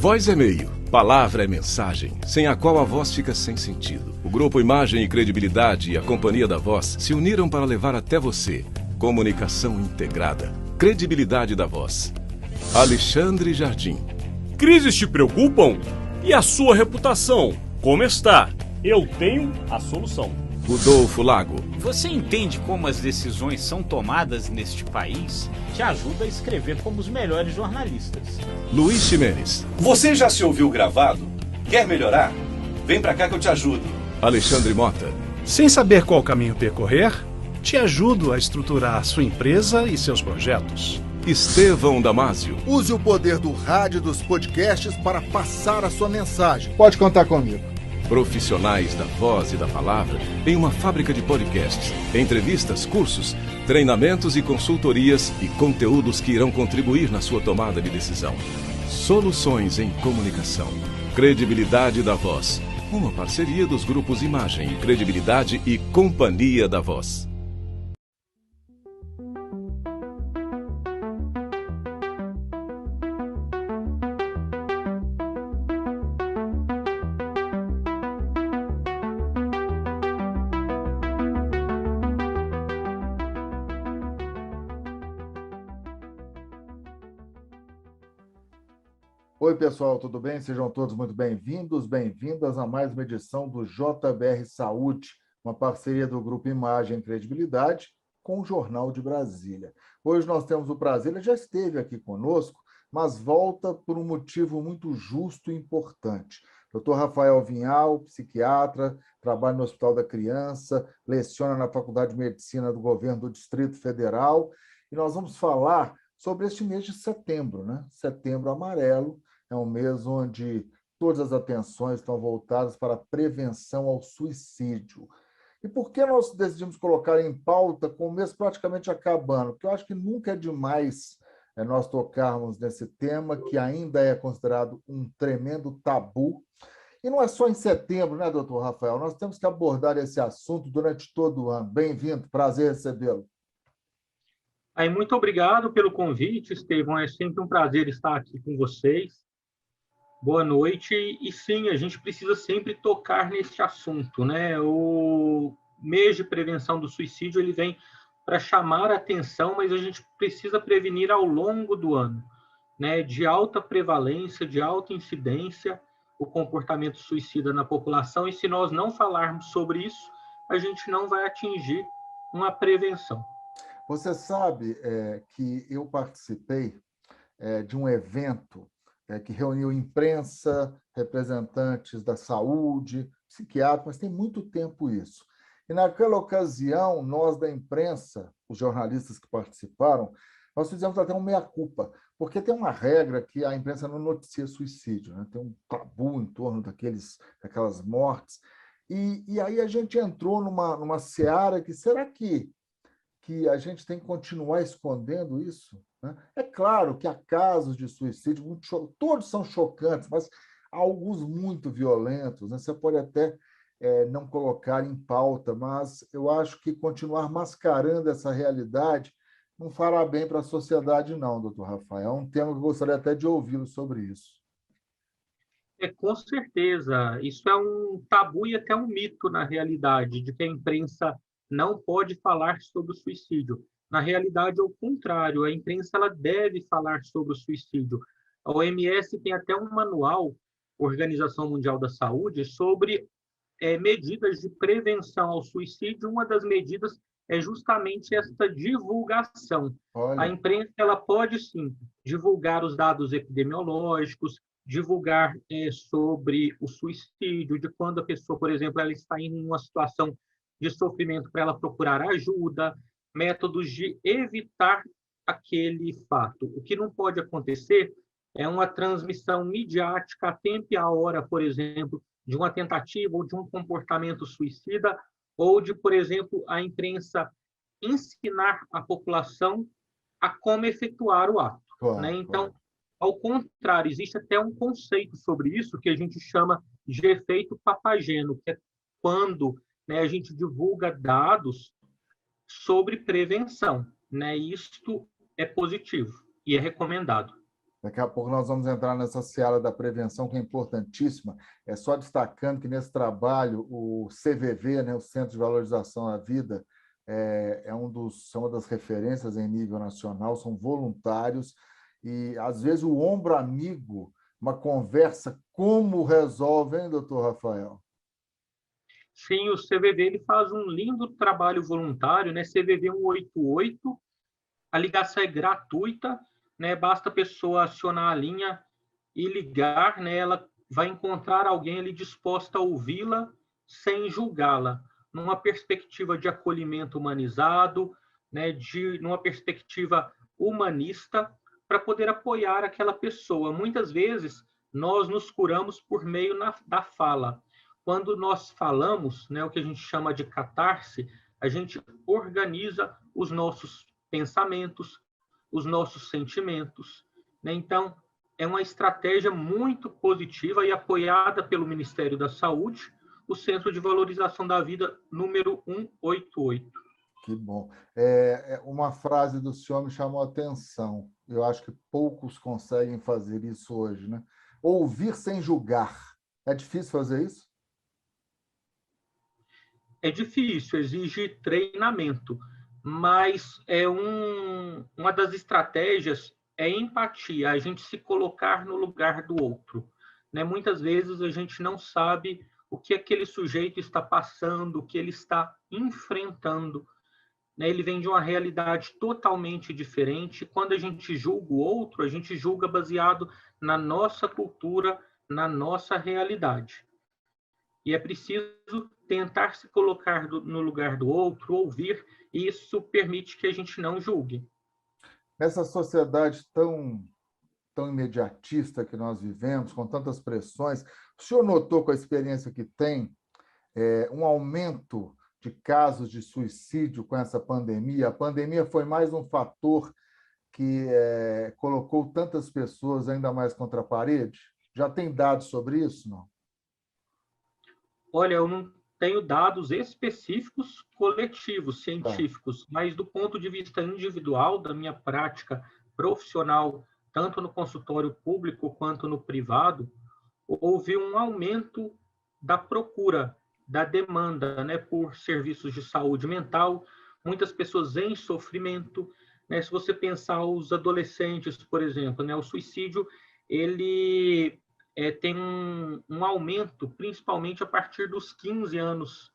Voz é meio, palavra é mensagem, sem a qual a voz fica sem sentido. O Grupo Imagem e Credibilidade e a Companhia da Voz se uniram para levar até você comunicação integrada, credibilidade da voz. Alexandre Jardim. Crises te preocupam? E a sua reputação? Como está? Eu tenho a solução. Rodolfo Lago. Você entende como as decisões são tomadas neste país? Te ajuda a escrever como os melhores jornalistas. Luiz Ximenes. Você já se ouviu gravado? Quer melhorar? Vem pra cá que eu te ajudo. Alexandre Mota. Sem saber qual caminho percorrer, te ajudo a estruturar sua empresa e seus projetos. Estevão Damásio. Use o poder do rádio e dos podcasts para passar a sua mensagem. Pode contar comigo. Profissionais da voz e da palavra em uma fábrica de podcasts, entrevistas, cursos, treinamentos e consultorias e conteúdos que irão contribuir na sua tomada de decisão. Soluções em comunicação. Credibilidade da Voz. Uma parceria dos grupos Imagem, Credibilidade e Companhia da Voz. Oi, pessoal, tudo bem? Sejam todos muito bem-vindos, bem-vindas a mais uma edição do JBR Saúde, uma parceria do Grupo Imagem e Credibilidade com o Jornal de Brasília. Hoje nós temos o prazer, ele já esteve aqui conosco, mas volta por um motivo muito justo e importante. Dr. Rafael Vinhal, psiquiatra, trabalha no Hospital da Criança, leciona na Faculdade de Medicina do Governo do Distrito Federal, e nós vamos falar sobre este mês de setembro, né? Setembro Amarelo. É um mês onde todas as atenções estão voltadas para a prevenção ao suicídio. E por que nós decidimos colocar em pauta com o mês praticamente acabando? Porque eu acho que nunca é demais nós tocarmos nesse tema, que ainda é considerado um tremendo tabu. E não é só em setembro, né, doutor Rafael? Nós temos que abordar esse assunto durante todo o ano. Bem-vindo, prazer recebê-lo. Aí, muito obrigado pelo convite, Estevão. É sempre um prazer estar aqui com vocês. Boa noite. E sim, a gente precisa sempre tocar nesse assunto, né? O mês de prevenção do suicídio ele vem para chamar a atenção, mas a gente precisa prevenir ao longo do ano, né? De alta prevalência, de alta incidência, o comportamento suicida na população. E se nós não falarmos sobre isso, a gente não vai atingir uma prevenção. Você sabe que eu participei de um evento que reuniu imprensa, representantes da saúde, psiquiatras, mas tem muito tempo isso. E naquela ocasião, nós da imprensa, os jornalistas que participaram, nós fizemos até um meia-culpa, porque tem uma regra que a imprensa não noticia suicídio, né? Tem um tabu em torno daquelas mortes. E aí a gente entrou numa seara que, será que a gente tem que continuar escondendo isso? Né? É claro que há casos de suicídio, todos são chocantes, mas há alguns muito violentos. Né? Você pode até não colocar em pauta, mas eu acho que continuar mascarando essa realidade não fará bem para a sociedade, não, doutor Rafael. É um tema que eu gostaria até de ouvi-lo sobre isso. Com certeza. Isso é um tabu e até um mito, na realidade, de que a imprensa não pode falar sobre o suicídio. Na realidade, é o contrário. A imprensa ela deve falar sobre o suicídio. A OMS tem até um manual, Organização Mundial da Saúde, sobre medidas de prevenção ao suicídio. Uma das medidas é justamente esta divulgação. Olha. A imprensa ela pode, sim, divulgar os dados epidemiológicos, divulgar sobre o suicídio, de quando a pessoa, por exemplo, ela está em uma situação de sofrimento para ela procurar ajuda, métodos de evitar aquele fato. O que não pode acontecer é uma transmissão midiática a tempo e a hora, por exemplo, de uma tentativa ou de um comportamento suicida, ou de, por exemplo, a imprensa ensinar a população a como efetuar o ato. Claro, né? Então, claro. Ao contrário, existe até um conceito sobre isso que a gente chama de efeito papageno, que é quando a gente divulga dados sobre prevenção. Isto é positivo e é recomendado. Daqui a pouco nós vamos entrar nessa seara da prevenção, que é importantíssima. É só destacando que nesse trabalho, o CVV, né, o Centro de Valorização da Vida, são uma das referências em nível nacional, são voluntários, e às vezes o ombro amigo, uma conversa, como resolve, hein, doutor Rafael? Sim, o CVV ele faz um lindo trabalho voluntário, né? CVV 188, a ligação é gratuita, né? Basta a pessoa acionar a linha e ligar, né? Ela vai encontrar alguém ali disposta a ouvi-la sem julgá-la, numa perspectiva de acolhimento humanizado, né? Numa perspectiva humanista, para poder apoiar aquela pessoa. Muitas vezes, nós nos curamos por meio da fala. Quando nós falamos, né, o que a gente chama de catarse, a gente organiza os nossos pensamentos, os nossos sentimentos, né? Então, é uma estratégia muito positiva e apoiada pelo Ministério da Saúde, o Centro de Valorização da Vida número 188. Que bom. Uma frase do senhor me chamou a atenção. Eu acho que poucos conseguem fazer isso hoje, né? Ouvir sem julgar. É difícil fazer isso? É difícil, exige treinamento, mas uma das estratégias é empatia, a gente se colocar no lugar do outro, né? Muitas vezes a gente não sabe o que aquele sujeito está passando, o que ele está enfrentando, né? Ele vem de uma realidade totalmente diferente. Quando a gente julga o outro, a gente julga baseado na nossa cultura, na nossa realidade. E é preciso tentar se colocar no lugar do outro, ouvir, e isso permite que a gente não julgue. Nessa sociedade tão imediatista que nós vivemos, com tantas pressões, o senhor notou, com a experiência que tem, um aumento de casos de suicídio com essa pandemia? A pandemia foi mais um fator que colocou tantas pessoas ainda mais contra a parede? Já tem dados sobre isso, não? Olha, eu não tenho dados específicos coletivos, científicos, mas do ponto de vista individual, da minha prática profissional, tanto no consultório público quanto no privado, houve um aumento da procura, da demanda, né, por serviços de saúde mental, muitas pessoas em sofrimento, né? Se você pensar os adolescentes, por exemplo, né, o suicídio, ele tem um aumento, principalmente a partir dos 15 anos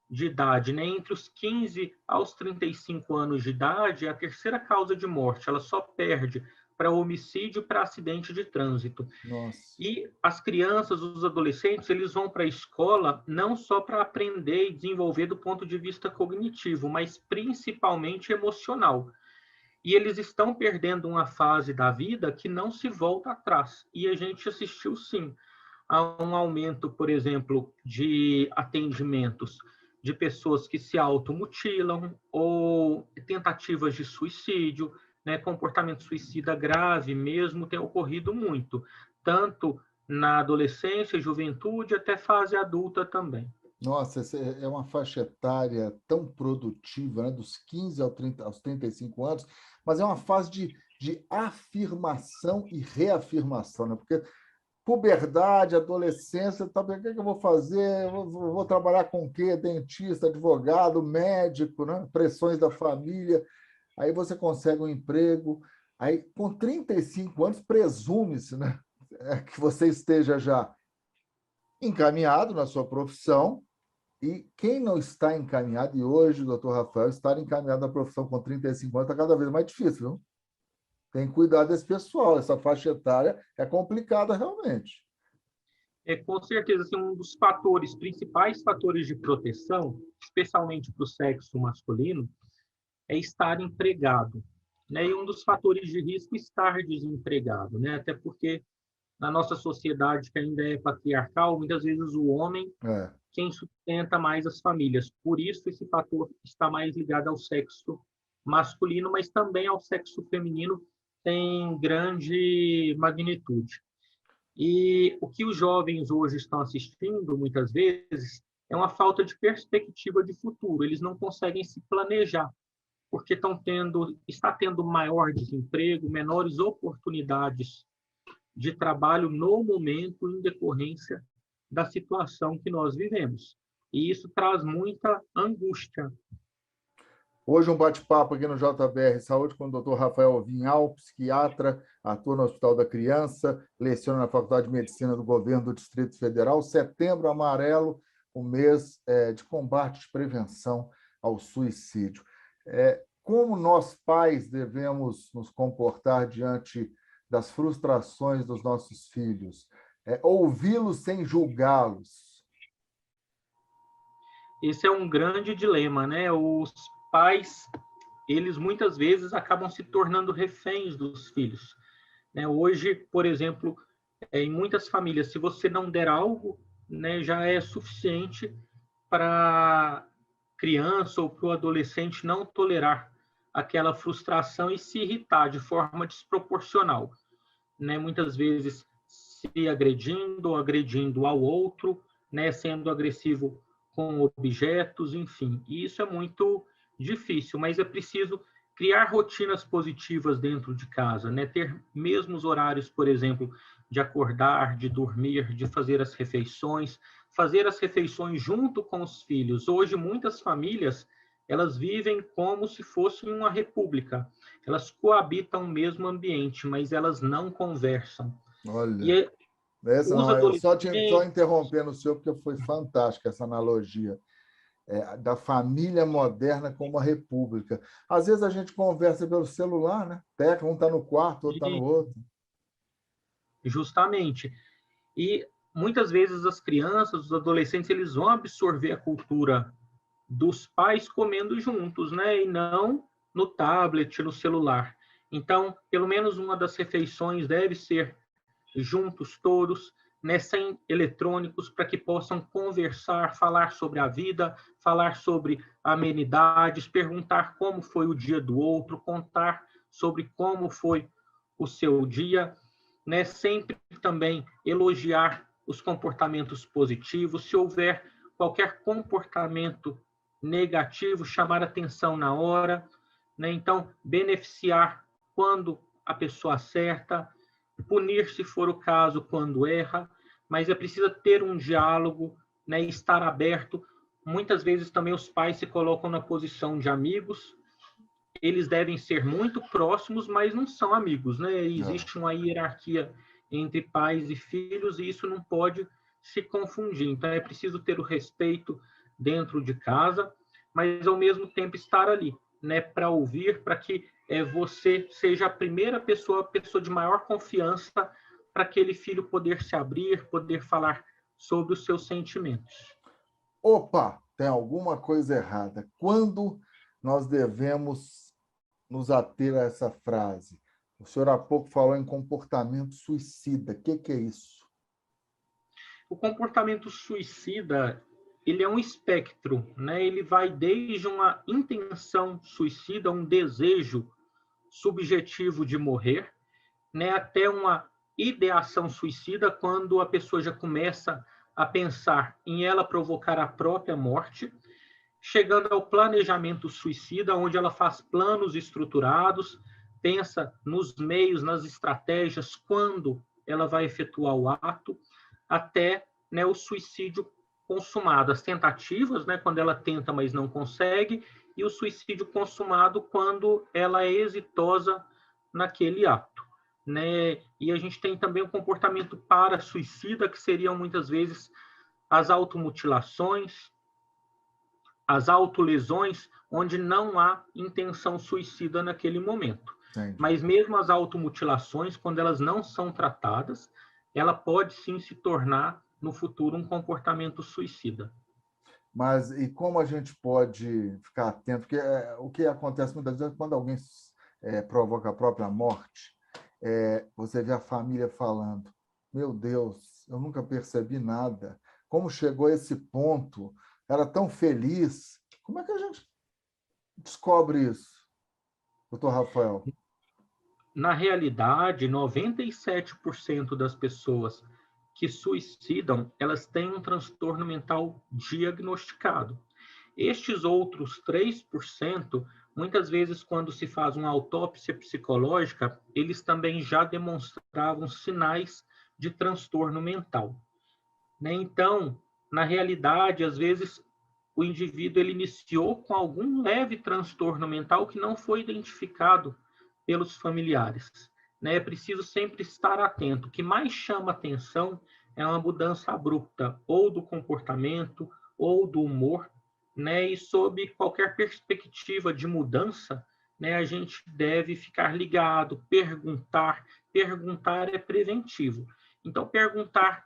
de idade, né? Entre os 15 aos 35 anos de idade, é a terceira causa de morte, ela só perde para homicídio e para acidente de trânsito. Nossa. E as crianças, os adolescentes, eles vão para a escola não só para aprender e desenvolver do ponto de vista cognitivo, mas principalmente emocional. E eles estão perdendo uma fase da vida que não se volta atrás. E a gente assistiu, sim, a um aumento, por exemplo, de atendimentos de pessoas que se automutilam ou tentativas de suicídio, né? Comportamento suicida grave mesmo tem ocorrido muito, tanto na adolescência, juventude, até fase adulta também. Nossa, essa é uma faixa etária tão produtiva, né? Dos 15 aos 35 anos, mas é uma fase de afirmação e reafirmação, né? Porque puberdade, adolescência, tá, o que eu vou fazer? Vou trabalhar com o quê? Dentista, advogado, médico, né? Pressões da família. Aí você consegue um emprego. Aí, com 35 anos, presume-se, né, que você esteja já encaminhado na sua profissão. E quem não está encaminhado, e hoje, doutor Rafael, estar encaminhado na profissão com 35 anos está cada vez mais difícil, viu? Tem que cuidar desse pessoal, essa faixa etária é complicada realmente. Com certeza, assim, um dos principais fatores de proteção, especialmente para o sexo masculino, é estar empregado, né? E um dos fatores de risco é estar desempregado, né? Até porque na nossa sociedade, que ainda é patriarcal, muitas vezes o homem quem sustenta mais as famílias. Por isso, esse fator está mais ligado ao sexo masculino, mas também ao sexo feminino tem grande magnitude. E o que os jovens hoje estão assistindo, muitas vezes, é uma falta de perspectiva de futuro. Eles não conseguem se planejar. porque está tendo maior desemprego, menores oportunidades de trabalho no momento em decorrência da situação que nós vivemos. E isso traz muita angústia. Hoje um bate-papo aqui no JBR Saúde com o Dr. Rafael Vinhal, psiquiatra, atua no Hospital da Criança, leciona na Faculdade de Medicina do Governo do Distrito Federal. Setembro Amarelo, o mês de combate de prevenção ao suicídio. Como nós, pais, devemos nos comportar diante das frustrações dos nossos filhos? Ouvi-los sem julgá-los. Esse é um grande dilema, né? Os pais, eles muitas vezes acabam se tornando reféns dos filhos, né? Hoje, por exemplo, em muitas famílias, se você não der algo, né, já é suficiente para a criança ou para o adolescente não tolerar aquela frustração e se irritar de forma desproporcional, né? Muitas vezes se agredindo ou agredindo ao outro, né, sendo agressivo com objetos, enfim. E isso é muito difícil, mas é preciso criar rotinas positivas dentro de casa, né? Ter mesmos horários, por exemplo, de acordar, de dormir, de fazer as refeições junto com os filhos. Hoje, muitas famílias, elas vivem como se fosse uma república. Elas coabitam o mesmo ambiente, mas elas não conversam. Olha, só interrompendo o senhor, porque foi fantástica essa analogia da família moderna como a república. Às vezes a gente conversa pelo celular, né? Tecla, um está no quarto, outro está no outro. Justamente. E muitas vezes as crianças, os adolescentes, eles vão absorver a cultura dos pais comendo juntos, né? E não no tablet, no celular. Então, pelo menos uma das refeições deve ser juntos todos, né, sem eletrônicos, para que possam conversar, falar sobre a vida, falar sobre amenidades, perguntar como foi o dia do outro, contar sobre como foi o seu dia, né, sempre também elogiar os comportamentos positivos. Se houver qualquer comportamento negativo, chamar atenção na hora, né? Então, beneficiar quando a pessoa acerta, punir se for o caso quando erra, mas é preciso ter um diálogo, né, estar aberto. Muitas vezes também os pais se colocam na posição de amigos, eles devem ser muito próximos, mas não são amigos, né? Existe uma hierarquia entre pais e filhos e isso não pode se confundir. Então é preciso ter o respeito dentro de casa, mas ao mesmo tempo estar ali, né, para ouvir, para que você seja a primeira pessoa de maior confiança para aquele filho poder se abrir, poder falar sobre os seus sentimentos. Opa, tem alguma coisa errada. Quando nós devemos nos ater a essa frase? O senhor há pouco falou em comportamento suicida. O que é isso? O comportamento suicida, ele é um espectro, né? Ele vai desde uma intenção suicida, um desejo subjetivo de morrer, né, até uma ideação suicida, quando a pessoa já começa a pensar em ela provocar a própria morte, chegando ao planejamento suicida, onde ela faz planos estruturados, pensa nos meios, nas estratégias, quando ela vai efetuar o ato, até, né, o suicídio consumado, as tentativas, né, quando ela tenta, mas não consegue, e o suicídio consumado quando ela é exitosa naquele ato, né? E a gente tem também o comportamento para-suicida, que seriam muitas vezes as automutilações, as autolesões, onde não há intenção suicida naquele momento. Entendi. Mas mesmo as automutilações, quando elas não são tratadas, ela pode sim se tornar no futuro um comportamento suicida. Mas e como a gente pode ficar atento? Porque o que acontece muitas vezes quando alguém provoca a própria morte, você vê a família falando: meu Deus, eu nunca percebi nada. Como chegou a esse ponto? Era tão feliz. Como é que a gente descobre isso, doutor Rafael? Na realidade, 97% das pessoas que suicidam, elas têm um transtorno mental diagnosticado. Estes outros 3% muitas vezes, quando se faz uma autópsia psicológica, eles também já demonstravam sinais de transtorno mental, né? Então, na realidade, às vezes, o indivíduo ele iniciou com algum leve transtorno mental que não foi identificado pelos familiares, né? É preciso sempre estar atento. O que mais chama atenção é uma mudança abrupta, ou do comportamento, ou do humor, né? E sob qualquer perspectiva de mudança, né, a gente deve ficar ligado, perguntar. Perguntar é preventivo. Então, perguntar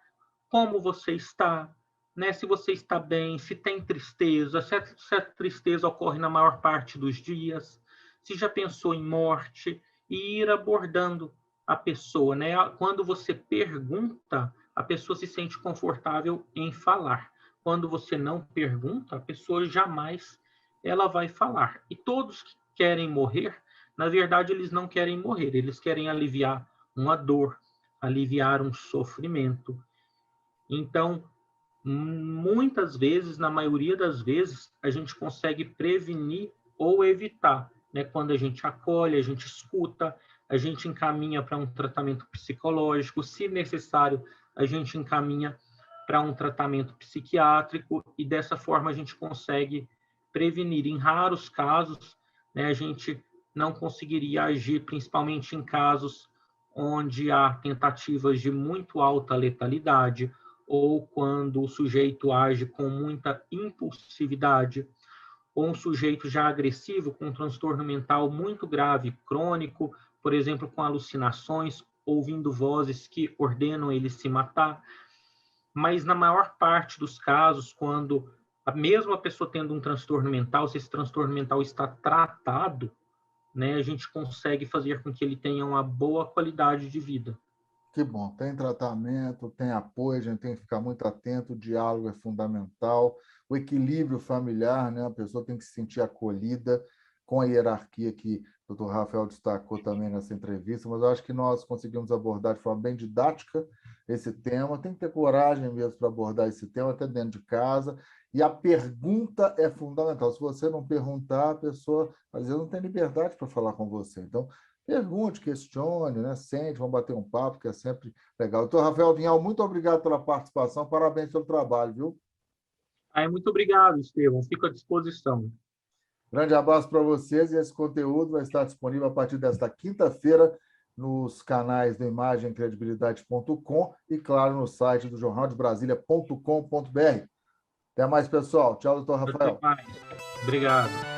como você está, né? Se você está bem, se tem tristeza, se a tristeza ocorre na maior parte dos dias, se já pensou em morte, e ir abordando a pessoa, né? Quando você pergunta, a pessoa se sente confortável em falar. Quando você não pergunta, a pessoa jamais ela vai falar. E todos que querem morrer, na verdade, eles não querem morrer, eles querem aliviar uma dor, aliviar um sofrimento. Então, muitas vezes, na maioria das vezes, a gente consegue prevenir ou evitar, né? Quando a gente acolhe, a gente escuta, a gente encaminha para um tratamento psicológico, se necessário, a gente encaminha para um tratamento psiquiátrico, e dessa forma a gente consegue prevenir. Em raros casos, né, a gente não conseguiria agir, principalmente em casos onde há tentativas de muito alta letalidade, ou quando o sujeito age com muita impulsividade, ou um sujeito já agressivo, com um transtorno mental muito grave, crônico, por exemplo, com alucinações, ouvindo vozes que ordenam ele se matar. Mas na maior parte dos casos, quando mesmo a pessoa tendo um transtorno mental, se esse transtorno mental está tratado, né, a gente consegue fazer com que ele tenha uma boa qualidade de vida. Que bom, tem tratamento, tem apoio, a gente tem que ficar muito atento, o diálogo é fundamental, o equilíbrio familiar, né? A pessoa tem que se sentir acolhida, com a hierarquia que o Dr. Rafael destacou também nessa entrevista, mas eu acho que nós conseguimos abordar de forma bem didática esse tema. Tem que ter coragem mesmo para abordar esse tema, até dentro de casa, e a pergunta é fundamental. Se você não perguntar, a pessoa, às vezes, não tem liberdade para falar com você. Então, pergunte, questione, né? Sente, vamos bater um papo, que é sempre legal. Doutor Rafael Vinhal, muito obrigado pela participação, parabéns pelo trabalho, viu? Muito obrigado, Estevão. Fico à disposição. Grande abraço para vocês, e esse conteúdo vai estar disponível a partir desta quinta-feira nos canais do imagemcredibilidade.com e, claro, no site do jornaldebrasilia.com.br. Até mais, pessoal. Tchau, doutor Rafael. Até mais. Obrigado.